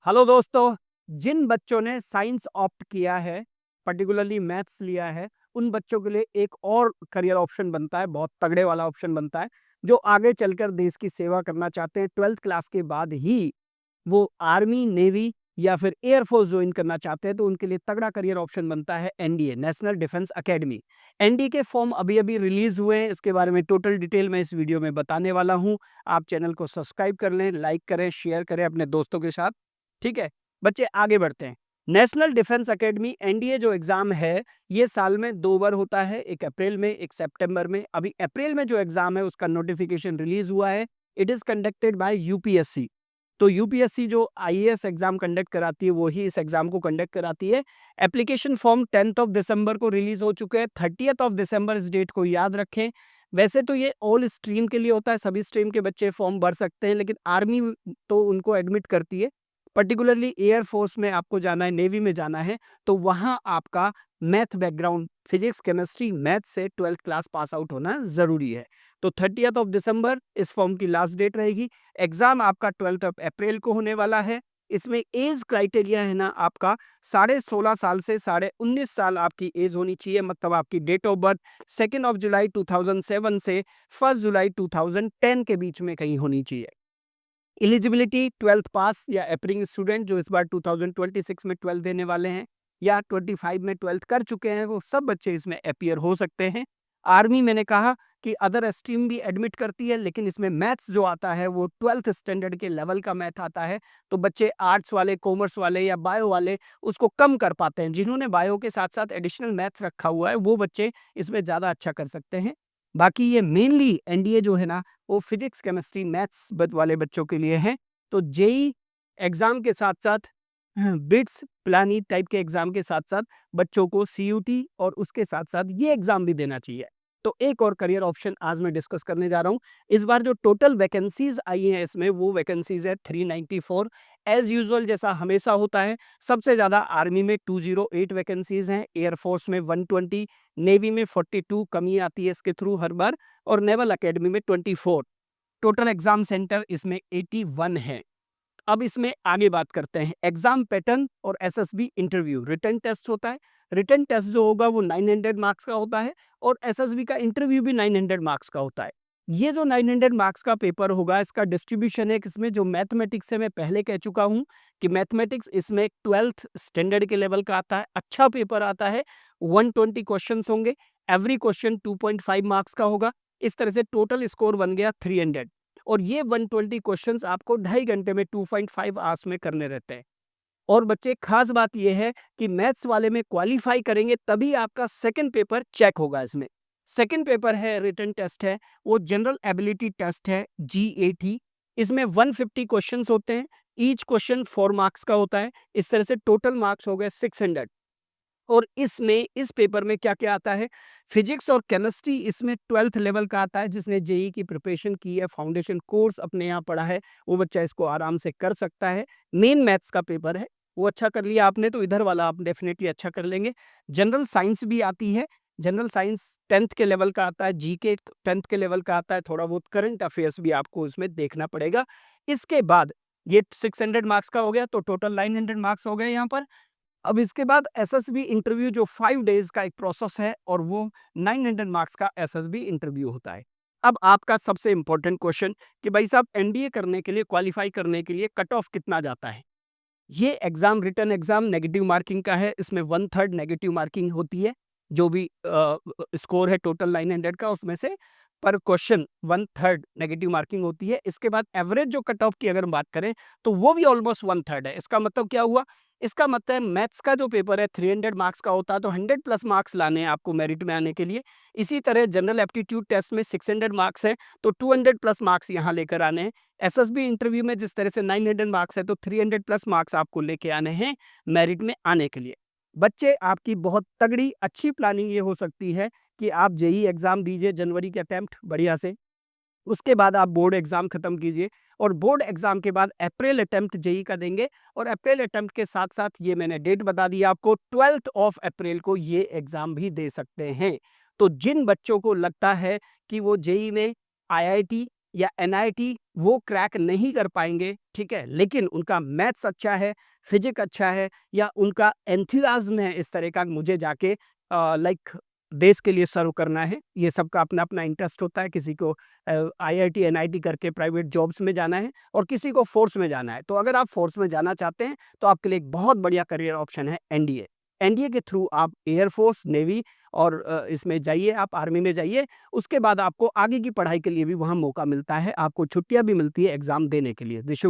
Hello दोस्तों। जिन बच्चों ने साइंस ऑप्ट किया है, पर्टिकुलरली मैथ्स लिया है, उन बच्चों के लिए एक और करियर ऑप्शन बनता है, बहुत तगड़े वाला ऑप्शन बनता है। जो आगे चलकर देश की सेवा करना चाहते हैं, 12th क्लास के बाद ही वो आर्मी, नेवी या फिर एयरफोर्स ज्वाइन करना चाहते हैं, तो उनके लिए तगड़ा करियर ऑप्शन बनता है NDA, national defence academy. NDA के फॉर्म अभी अभी रिलीज हुए हैं, इसके बारे में टोटल डिटेल मैं इस वीडियो में बताने वाला हूं। आप चैनल को सब्सक्राइब कर लें, लाइक करें, शेयर करें अपने दोस्तों के साथ। ठीक है बच्चे, आगे बढ़ते हैं। नेशनल डिफेंस एकेडमी एनडीए जो एग्जाम है, ये साल में 2 बार होता है, एक अप्रैल में, एक सितंबर में। अभी अप्रैल में जो एग्जाम है उसका नोटिफिकेशन रिलीज हुआ है। It is conducted by UPSC. तो यूपीएससी जो आईएएस एग्जाम कंडक्ट कराती है, वो ही इस एग्जाम को कंडक्ट कराती है। Application form 10th of December को रिलीज हो चुके हैं। 30th ऑफ दिसंबर इस डेट को याद रखें। वैसे तो ये ऑल स्ट्रीम के लिए होता है, सभी स्ट्रीम के बच्चे फॉर्म भर सकते हैं, लेकिन आर्मी तो उनको एडमिट करती है। पर्टिकुलरली एयरफोर्स में आपको जाना है, नेवी में जाना है, तो वहां आपका math background, physics, chemistry, math से 12th क्लास पास आउट होना जरूरी है। तो 30th ऑफ दिसंबर इस फॉर्म की लास्ट डेट रहेगी। एग्जाम आपका 12th ऑफ अप्रैल को होने वाला है। इसमें एज क्राइटेरिया है ना आपका, 16.5 साल से 19.5 साल आपकी एज होनी चाहिए। मतलब आपकी डेट ऑफ बर्थ 2 जुलाई 2007 से 1 जुलाई 2010 के बीच में कहीं होनी चाहिए। एलिजिबिलिटी 12th पास या एपरिंग स्टूडेंट जो इस बार 2026 में 12th देने वाले हैं, या 25 में 12th कर चुके हैं, वो सब बच्चे इसमें अपीयर हो सकते हैं। आर्मी मैंने कहा कि अदर स्ट्रीम भी एडमिट करती है, लेकिन इसमें मैथ्स जो आता है वो 12th स्टैंडर्ड के लेवल का मैथ आता है। तो बच्चे आर्ट्स वाले, कॉमर्स वाले या बायो वाले उसको कम कर पाते हैं। जिन्होंने बायो के साथ साथ एडिशनल मैथ्स रखा हुआ है, वो बच्चे इसमें ज़्यादा अच्छा कर सकते हैं। बाकी ये मेनली एनडीए जो है ना, वो फिजिक्स, केमिस्ट्री, मैथ्स वाले बच्चों के लिए है। तो जेई एग्जाम के साथ साथ बिट्स, प्लानी टाइप के एग्जाम के साथ साथ बच्चों को सीयूटी और उसके साथ साथ ये एग्जाम भी देना चाहिए। तो एक और करियर ऑप्शन आज मैं डिस्कस करने जा रहा हूँ। इस बार जो टोटल वैकेंसीज आई हैं इसमें, वो वैकेंसीज है 394। एज यूजुअल जैसा हमेशा होता है, सबसे ज्यादा आर्मी में 208 वैकेंसीज हैं, एयरफोर्स में 120, नेवी में 42, कमी आती है इसके थ्रू हर बार, और नेवल अकेडमी में 24। टोटल एग्जाम सेंटर इसमें 81 है। अब इसमें आगे बात करते हैं एग्जाम पैटर्न और एसएसबी इंटरव्यू। रिटन टेस्ट होता है, रिटन टेस्ट जो होगा वो 900 मार्क्स का होता है, और एसएसबी का इंटरव्यू भी 900 मार्क्स का होता है। ये जो 900 मार्क्स का पेपर होगा, इसका डिस्ट्रीब्यूशन है किसमें, जो मैथमेटिक्स से मैं पहले कह चुका हूं कि मैथमेटिक्स इसमें 12th स्टैंडर्ड के लेवल का आता है, अच्छा पेपर आता है। 120 क्वेश्चन होंगे, एवरी क्वेश्चन 2.5 मार्क्स का होगा। इस तरह से टोटल स्कोर बन गया 300, और ये 120 क्वेश्चंस आपको 2.5 घंटे में, 2.5 आवर्स में करने रहते हैं। और बच्चे, खास बात यह है कि मैथ्स वाले में क्वालिफाई करेंगे तभी आपका सेकंड पेपर चेक होगा। इसमें सेकंड पेपर है, रिटन टेस्ट है, वो जनरल एबिलिटी टेस्ट है, जीएटी। इसमें 150 क्वेश्चंस होते हैं, ईच क्वेश्चन 4 मार्क्स का होता है। इस तरह से टोटल मार्क्स हो गए 600। और इसमें, इस पेपर में क्या क्या आता है, फिजिक्स और केमिस्ट्री इसमें 12th लेवल का आता है। जिसने जेई की प्रिपरेशन की है, फाउंडेशन कोर्स अपने यहाँ पढ़ा है, वो बच्चा इसको आराम से कर सकता है। मेन मैथ्स का पेपर है, वो अच्छा कर लिया आपने तो इधर वाला आप डेफिनेटली अच्छा कर लेंगे। जनरल साइंस भी आती है, जनरल साइंस 10th के लेवल का आता है, जीके 10th के लेवल का आता है, थोड़ा बहुत करंट अफेयर्स भी आपको उसमें देखना पड़ेगा। इसके बाद ये 600 मार्क्स का हो गया, तो टोटल 900 मार्क्स हो गए यहाँ पर। अब इसके बाद एसएसबी इंटरव्यू जो 5 डेज का एक प्रोसेस है, और वो 900 मार्क्स का एसएसबी इंटरव्यू होता है। अब आपका सबसे इंपॉर्टेंट क्वेश्चन कि भाई साहब, एनडीए करने के लिए, क्वालिफाई करने के लिए कट ऑफ कितना जाता है। ये exam, written exam negative marking का है। इसमें 1/3 नेगेटिव मार्किंग होती है। जो भी स्कोर है टोटल 900 का, उसमें से पर क्वेश्चन 1/3 नेगेटिव मार्किंग होती है। इसके बाद एवरेज जो कट ऑफ की अगर बात करें, तो वो भी ऑलमोस्ट 1/3 है। इसका मतलब क्या हुआ, इसका मतलब मैथ्स का जो पेपर है 300 मार्क्स का होता है, तो 100+ मार्क्स लाने हैं आपको मेरिट में आने के लिए। इसी तरह जनरल एप्टीट्यूड टेस्ट में 600 मार्क्स है, तो 200+ मार्क्स यहाँ लेकर आने हैं। एसएसबी इंटरव्यू में जिस तरह से 900 मार्क्स है, तो 300+ मार्क्स आपको लेके आने हैं मेरिट में आने के लिए। बच्चे, आपकी बहुत तगड़ी अच्छी प्लानिंग ये हो सकती है कि आप जेई एग्जाम दीजिए, जनवरी के अटेम्प्ट बढ़िया से। उसके बाद आप बोर्ड एग्जाम खत्म कीजिए, और बोर्ड एग्जाम के बाद अप्रैल अटेम्प्ट जेई का देंगे। और अप्रैल अटेम्प्ट के साथ साथ ये मैंने डेट बता दी आपको, 12th ऑफ अप्रैल को ये एग्जाम भी दे सकते हैं। तो जिन बच्चों को लगता है कि वो जेई में आईआईटी या एनआईटी वो क्रैक नहीं कर पाएँगे, ठीक है? लेकिन उनका मैथ्स अच्छा है, फिज़िक्स अच्छा है या उनका एंथुसियाज़्म है इस तरह का मुझे जाके लाइक देश के लिए सर्व करना है। ये सबका अपना-अपना इंटरेस्ट होता है, किसी को आईआईटी, एनआईटी करके प्राइवेट जॉब्स में जाना है और किसी को फ़ोर्स में जाना है। तो अगर आप फ़ोर्स में जाना चाहते हैं, तो आपके लिए एक बहुत बढ़िया करियर ऑप्शन है एनडीए। एनडीए के थ्रू आप एयर फ़ोर्स, नेवी और इसमें जाइए, आप आर्मी में जाइए। उसके बाद आपको आगे की पढ़ाई के लिए भी वहाँ मौका मिलता है, आपको छुट्टियाँ भी मिलती है एग्ज़ाम देने के लिए।